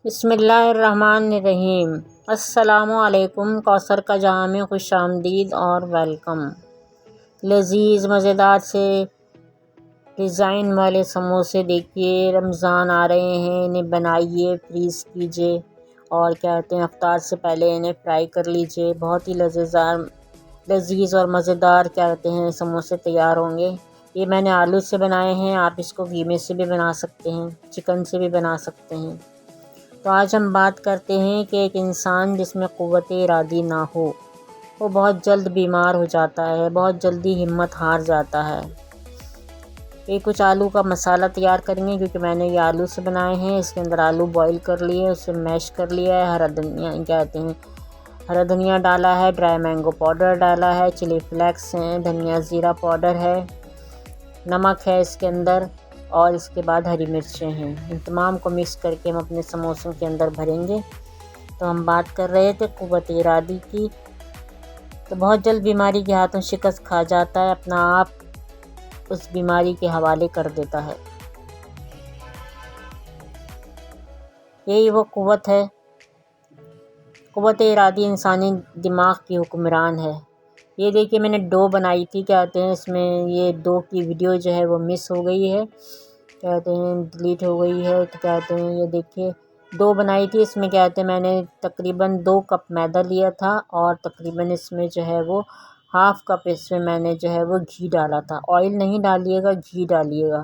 بسم اللہ الرحمن الرحیم۔ السلام علیکم۔ کوثر کا جہاں میں خوش آمدید اور ویلکم۔ لذیذ مزیدار سے ڈیزائن والے سموسے دیکھیے، رمضان آ رہے ہیں، انہیں بنائیے، فریز کیجیے اور کہتے ہیں افطار سے پہلے انہیں فرائی کر لیجیے۔ بہت ہی لذیذ اور مزیدار کہتے ہیں سموسے تیار ہوں گے۔ یہ میں نے آلو سے بنائے ہیں، آپ اس کو قیمے سے بھی بنا سکتے ہیں، چکن سے بھی بنا سکتے ہیں۔ تو آج ہم بات کرتے ہیں کہ ایک انسان جس میں قوت ارادی نہ ہو وہ بہت جلد بیمار ہو جاتا ہے، بہت جلدی ہمت ہار جاتا ہے۔ یہ کچھ آلو کا مسالہ تیار کریں گے کیونکہ میں نے یہ آلو سے بنائے ہیں۔ اس کے اندر آلو بوائل کر لیے، اسے میش کر لیا ہے، ہرا دھنیا ڈالا ہے، ڈرائی مینگو پاؤڈر ڈالا ہے، چلی فلیکس ہیں، دھنیا زیرہ پاؤڈر ہے، نمک ہے اس کے اندر، اور اس کے بعد ہری مرچیں ہیں۔ ان تمام کو مکس کر کے ہم اپنے سموسوں کے اندر بھریں گے۔ تو ہم بات کر رہے تھے قوت ارادی کی، تو بہت جلد بیماری کے ہاتھوں شکست کھا جاتا ہے، اپنا آپ اس بیماری کے حوالے کر دیتا ہے۔ یہی وہ قوت ہے، قوت ارادی انسانی دماغ کی حکمران ہے۔ یہ دیکھیے میں نے ڈو بنائی تھی، کہتے ہیں اس میں یہ ڈو کی ویڈیو جو ہے وہ مس ہو گئی ہے، کہتے ہیں ڈیلیٹ ہو گئی ہے، تو کہتے ہیں یہ دیکھیے ڈو بنائی تھی، اس میں کہتے ہیں میں نے تقریباً 2 کپ میدا لیا تھا اور تقریباً اس میں جو ہے وہ ½ کپ اس میں میں نے جو ہے وہ گھی ڈالا تھا۔ آئل نہیں ڈالیے گا، گھی ڈالیے گا۔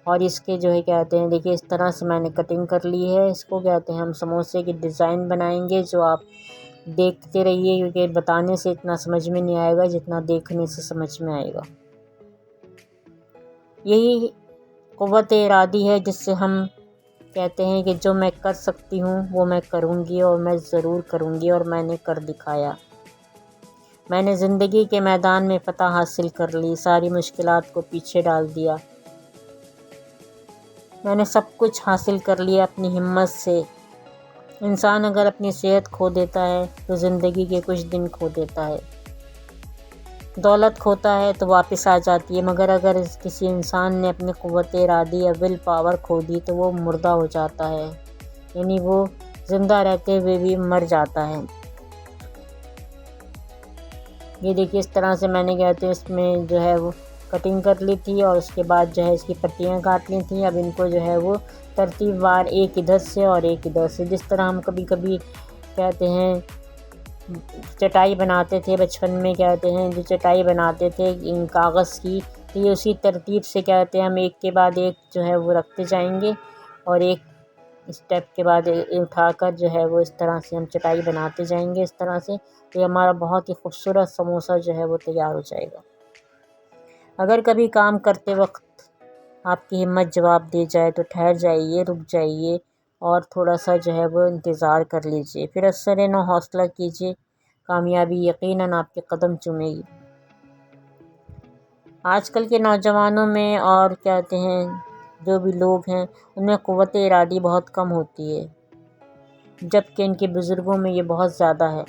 اور اس کے جو ہے کہتے ہیں دیکھیے اس طرح سے میں نے کٹنگ کر لی ہے۔ اس کو کہتے ہیں ہم سموسے کی ڈیزائن بنائیں گے، جو آپ دیکھتے رہیے کیونکہ بتانے سے اتنا سمجھ میں نہیں آئے گا جتنا دیکھنے سے سمجھ میں آئے گا۔ یہی قوت ارادی ہے جس سے ہم کہتے ہیں کہ جو میں کر سکتی ہوں وہ میں کروں گی اور میں ضرور کروں گی، اور میں نے کر دکھایا۔ میں نے زندگی کے میدان میں فتح حاصل کر لی، ساری مشکلات کو پیچھے ڈال دیا، میں نے سب کچھ حاصل کر لیا اپنی ہمت سے۔ انسان اگر اپنی صحت کھو دیتا ہے تو زندگی کے کچھ دن کھو دیتا ہے، دولت کھوتا ہے تو واپس آ جاتی ہے، مگر اگر کسی انسان نے اپنی قوت ارادی یا ول پاور کھو دی تو وہ مردہ ہو جاتا ہے، یعنی وہ زندہ رہتے ہوئے بھی مر جاتا ہے۔ یہ دیکھیے اس طرح سے میں نے کہتے ہیں اس میں جو ہے وہ کٹنگ کر لی تھی اور اس کے بعد جو ہے اس کی پٹیاں کاٹ لی تھیں۔ اب ان کو جو ہے وہ ترتیب وار ایک ادھر سے اور ایک ادھر سے، جس طرح ہم کبھی کبھی کہتے ہیں چٹائی بناتے تھے بچپن میں، کہتے ہیں جو چٹائی بناتے تھے کاغذ کی، تو یہ اسی ترتیب سے کہتے ہیں ہم ایک کے بعد ایک جو ہے وہ رکھتے جائیں گے اور ایک اسٹیپ کے بعد اٹھا کر جو ہے وہ اس طرح سے ہم چٹائی بناتے جائیں گے۔ اس طرح سے تو یہ ہمارا بہت ہی خوبصورت سموسہ جو ہے وہ تیار ہو جائے گا۔ اگر کبھی کام کرتے وقت آپ کی ہمت جواب دے جائے تو ٹھہر جائیے، رک جائیے اور تھوڑا سا جو ہے وہ انتظار کر لیجیے، پھر اثر نو حوصلہ کیجیے، کامیابی یقیناً آپ کے قدم چومے گی۔ آج کل کے نوجوانوں میں اور کہتے ہیں جو بھی لوگ ہیں ان میں قوت ارادی بہت کم ہوتی ہے، جبکہ ان کے بزرگوں میں یہ بہت زیادہ ہے،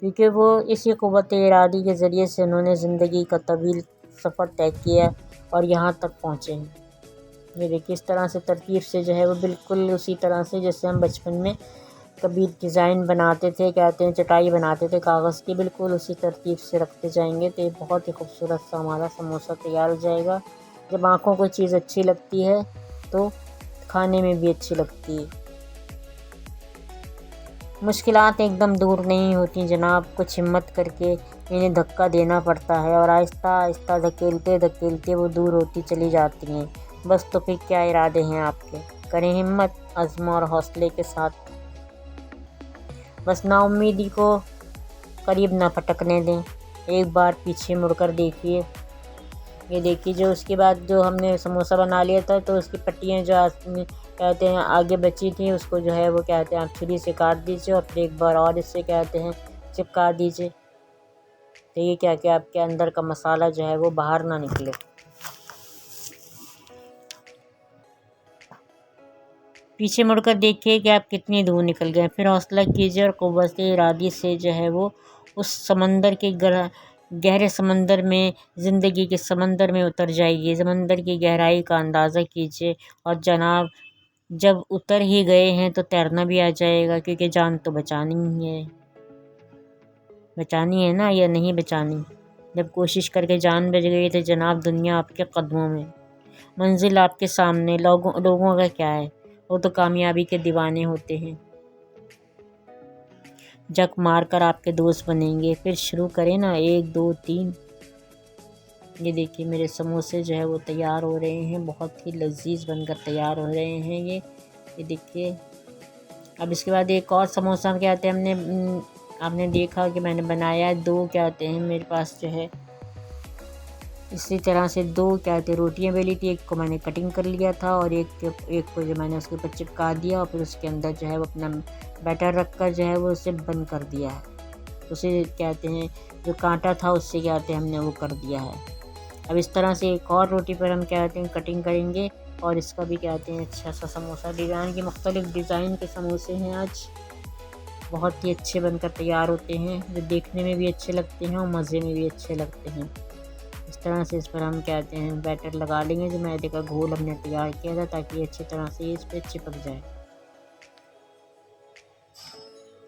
کیونکہ وہ اسی قوت ارادی کے ذریعے سے انہوں نے زندگی کا طویل سفر طے کیا اور یہاں تک پہنچے ہیں۔ یہ دیکھیے اس طرح سے ترتیب سے جو ہے وہ بالکل اسی طرح سے جیسے ہم بچپن میں کبھی ڈیزائن بناتے تھے، کہتے ہیں چٹائی بناتے تھے کاغذ کی، بالکل اسی ترتیب سے رکھتے جائیں گے تو یہ بہت ہی خوبصورت سا ہمارا سموسہ تیار ہو جائے گا۔ جب آنکھوں کو چیز اچھی لگتی ہے تو کھانے میں بھی اچھی لگتی ہے۔ مشکلات ایک دم دور نہیں ہوتی جناب، کچھ ہمت کر کے انہیں دھکا دینا پڑتا ہے اور آہستہ آہستہ دھکیلتے دھکیلتے وہ دور ہوتی چلی جاتی ہیں۔ بس تو پھر کیا ارادے ہیں آپ کے، کریں ہمت، عزم اور حوصلے کے ساتھ، بس نا امیدی کو قریب نہ پھٹکنے دیں، ایک بار پیچھے مڑ کر دیکھیے۔ یہ دیکھیے جو اس کے بعد جو ہم نے سموسہ بنا لیا تھا تو اس کی پٹیاں جو کہتے ہیں آگے بچی تھیں اس کو جو ہے وہ کہتے ہیں آپ چھری سے کاٹ دیجیے اور پھر ایک بار اور اس سے کہتے ہیں چپکا دیجیے، تو یہ کیا کہ آپ کے اندر کا مسالہ جو ہے وہ باہر نہ نکلے۔ پیچھے مڑ کر دیکھیے کہ آپ کتنی دور نکل گئے، پھر حوصلہ کیجیے اور قوت ارادی سے جو ہے وہ اس سمندر کے گہرے سمندر میں، زندگی کے سمندر میں اتر جائیے، سمندر کی گہرائی کا اندازہ کیجیے اور جناب जब उतर ही गए हैं तो तैरना भी आ जाएगा, क्योंकि जान तो बचानी ही है, बचानी है ना, या नहीं बचानी। जब कोशिश करके जान बच गई तो जनाब दुनिया आपके कदमों में, मंजिल आपके सामने। लोगों का क्या है, वो तो कामयाबी के दीवाने होते हैं, जक मार कर आपके दोस्त बनेंगे। फिर शुरू करें ना, 1 2 3। ये देखिए मेरे समोसे जो है वो तैयार हो रहे हैं, बहुत ही लजीज बनकर तैयार हो रहे हैं ये देखिए। अब इसके बाद एक और समोसा क्या कहते हैं, आपने देखा कि मैंने बनाया है 2 क्या कहते हैं मेरे पास जो है, इसी तरह से 2 क्या कहते हैं रोटियाँ बेली थी। एक को मैंने कटिंग कर लिया था और एक को जो मैंने उसके ऊपर चिपका दिया और फिर उसके अंदर जो है वो अपना बैटर रख कर जो है वो उसे बंद कर दिया है। उसे कहते हैं जो कांटा था उससे क्या कहते हैं हमने वो कर दिया है। अब इस तरह से एक और रोटी पर हम क्या कहते हैं कटिंग करेंगे और इसका भी कहते हैं अच्छा सा समोसा। डिज़ाइन के मुख्तलिफ़ डिज़ाइन के समोसे हैं आज, बहुत ही अच्छे बनकर तैयार होते हैं, जो देखने में भी अच्छे लगते हैं और मज़े में भी अच्छे लगते हैं। इस तरह से इस पर हम कहते हैं बैटर लगा लेंगे, जो मैदे का घोल हमने तैयार किया था, ताकि अच्छी तरह से इस पर चिपक जाए।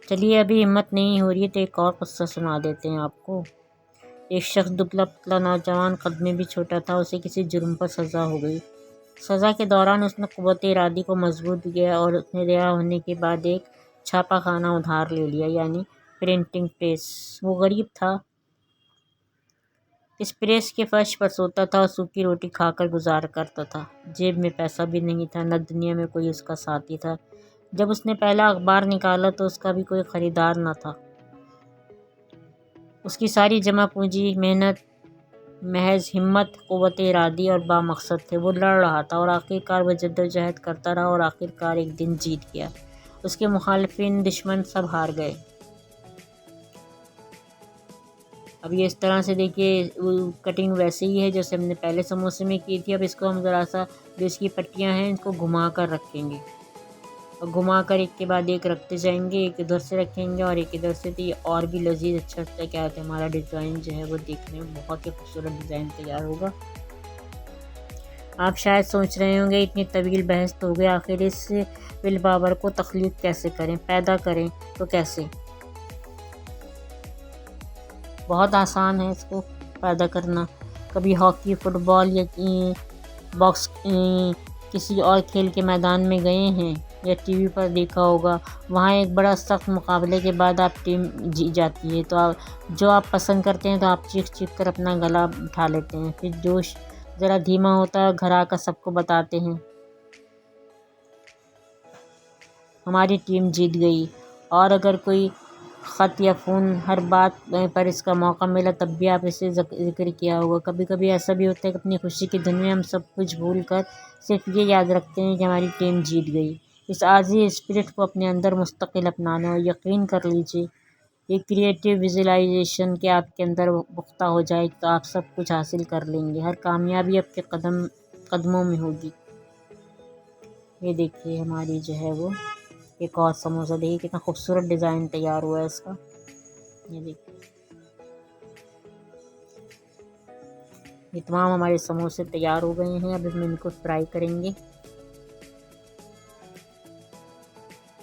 चलिए अभी हिम्मत नहीं हो रही है तो एक और किस्सा सुना देते हैं आपको। एक शख्स दुबला पतला नौजवान, कद में भी छोटा था, उसे किसी जुर्म पर सज़ा हो गई। सज़ा के दौरान उसने क़ुव्वत इरादी को मजबूत किया और उसने रिहा होने के बाद एक छापा खाना उधार ले लिया, यानी प्रिंटिंग प्रेस। वो गरीब था, इस प्रेस के फर्श पर सोता था और सूखी रोटी खाकर गुजारा करता था। जेब में पैसा भी नहीं था, न दुनिया में कोई उसका साथी था। जब उसने पहला अखबार निकाला तो उसका भी कोई ख़रीदार न था। उसकी सारी जमा पूंजी, मेहनत, महज हिम्मत, क़ुव्वत इरादी और बामकसद थे। वो लड़ रहा था और आखिरकार वो जद्दोजहद करता रहा और आखिरकार एक दिन जीत गया। उसके मुखालिफिन, दुश्मन सब हार गए। अब ये इस तरह से देखिए कटिंग वैसे ही है जैसे हमने पहले समोसे में की थी। अब इसको हम ज़रा सा जो इसकी पट्टियाँ हैं इनको घुमा कर रखेंगे और घुमा कर एक के बाद एक रखते जाएंगे, एक इधर से रखेंगे और एक इधर से, तो ये और भी लजीज अच्छा सा क्या होता है हमारा डिज़ाइन जो है वो देखने में बहुत ही खूबसूरत डिज़ाइन तैयार होगा। आप शायद सोच रहे होंगे इतनी तवील बहस तो हो गई, आखिर इस विल पावर को तख्लीक कैसे करें, पैदा करें तो कैसे। बहुत आसान है इसको पैदा करना। कभी हॉकी, फुटबॉल या बॉक्स किसी और खेल के मैदान में गए हैं या टीवी पर देखा होगा, वहाँ एक बड़ा सख्त मुकाबले के बाद आप टीम जीत जाती है तो जो आप पसंद करते हैं तो आप चीख चीख कर अपना गला उठा लेते हैं। फिर जोश ज़रा धीमा होता है, घर आकर सबको बताते हैं हमारी टीम जीत गई। और अगर कोई ख़त या फ़ोन हर बात पर इसका मौका मिला तब भी आप इसे ज़िक्र किया होगा। कभी कभी ऐसा भी होता है कि अपनी खुशी की दुनिया हम सब कुछ भूल कर सिर्फ ये याद रखते हैं कि हमारी टीम जीत गई। इस आज़ी स्पिरिट को अपने अंदर मुस्तकिल अपनाना, और यकीन कर लीजिए ये क्रिएटिव विजुअलाइजेशन के आपके अंदर पुख्ता हो जाए तो आप सब कुछ हासिल कर लेंगे। हर कामयाबी आपके कदमों में होगी। ये देखिए हमारी जो है वो एक और समोसा, देखिए कितना खूबसूरत डिज़ाइन तैयार हुआ है इसका। ये देखिए ये तमाम हमारे समोसे तैयार हो गए हैं। अब हम इनको फ्राई करेंगे।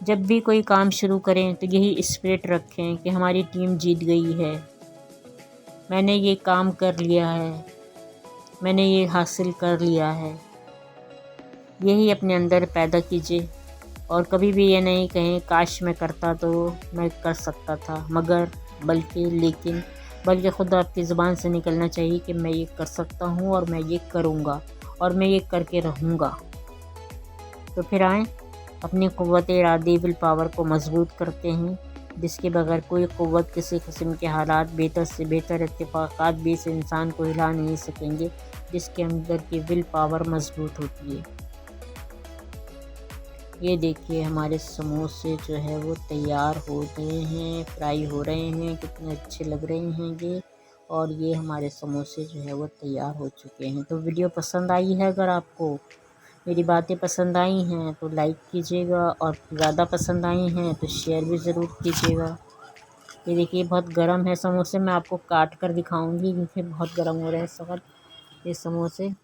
जब भी कोई काम शुरू करें तो यही स्पिरिट रखें कि हमारी टीम जीत गई है, मैंने ये काम कर लिया है, मैंने ये हासिल कर लिया है। यही अपने अंदर पैदा कीजिए और कभी भी ये नहीं कहें काश मैं करता तो मैं कर सकता था, मगर बल्कि ख़ुद आपकी ज़ुबान से निकलना चाहिए कि मैं ये कर सकता हूँ और मैं ये करूँगा और मैं ये करके रहूँगा। तो फिर आएँ अपनी क़ुव्वत इरादी विल पावर को मजबूत करते हैं, जिसके बगैर कोई क़ुव्वत, किसी किस्म के हालात, बेहतर से बेहतर इत्तेफाक़ात भी इस इंसान को हिला नहीं सकेंगे जिसके अंदर की विल पावर मजबूत होती है। ये देखिए हमारे समोसे जो है वो तैयार हो गए हैं, फ्राई हो रहे हैं, कितने अच्छे लग रहे हैं ये। और ये हमारे समोसे जो है वो तैयार हो चुके हैं। तो वीडियो पसंद आई है, अगर आपको मेरी बातें पसंद आई हैं तो लाइक कीजिएगा और ज़्यादा पसंद आई हैं तो शेयर भी ज़रूर कीजिएगा। ये देखिए बहुत गर्म है समोसे, मैं आपको काट कर दिखाऊंगी क्योंकि बहुत गर्म हो रहे हैं इस वक्त ये समोसे। ये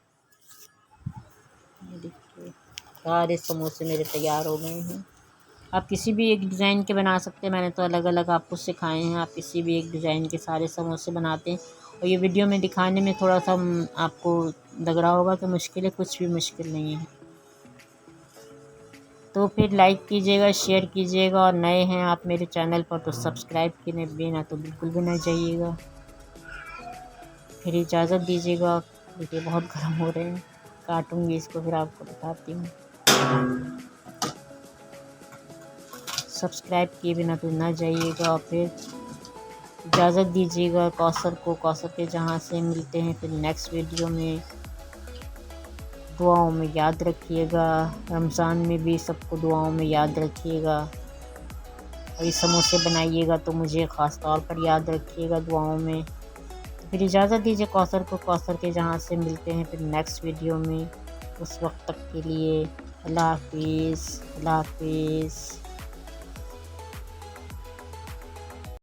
देखिए सारे समोसे मेरे तैयार हो गए हैं। आप किसी भी एक डिज़ाइन के बना सकते हैं, मैंने तो अलग अलग आपको सिखाए हैं। आप किसी भी एक डिज़ाइन के सारे समोसे बनाते हैं। और ये वीडियो में दिखाने में थोड़ा सा आपको लग रहा होगा कि मुश्किल है, कुछ भी मुश्किल नहीं है। तो फिर लाइक कीजिएगा, शेयर कीजिएगा, और नए हैं आप मेरे चैनल पर तो सब्सक्राइब किए बिना तो बिल्कुल भी ना जाइएगा। फिर इजाज़त दीजिएगा, देखिए बहुत गर्म हो रहे हैं, काटूंगी इसको फिर आपको दिखाती हूँ। सब्सक्राइब किए बिना तो ना जाइएगा, और फिर इजाज़त दीजिएगा कौसर को। कौसर के जहाँ से मिलते हैं फिर नेक्स्ट वीडियो में। दुआओं में याद रखिएगा, रमज़ान में भी सबको दुआओं में याद रखिएगा। और ये समोसे बनाइएगा तो मुझे ख़ास तौर पर याद रखिएगा दुआओं में। तो फिर इजाज़त दीजिए कौसर को। कौसर के जहाँ से मिलते हैं फिर नेक्स्ट वीडियो में। उस वक्त तक के लिए अल्लाह हाफिज़, अल्लाह हाफिज़।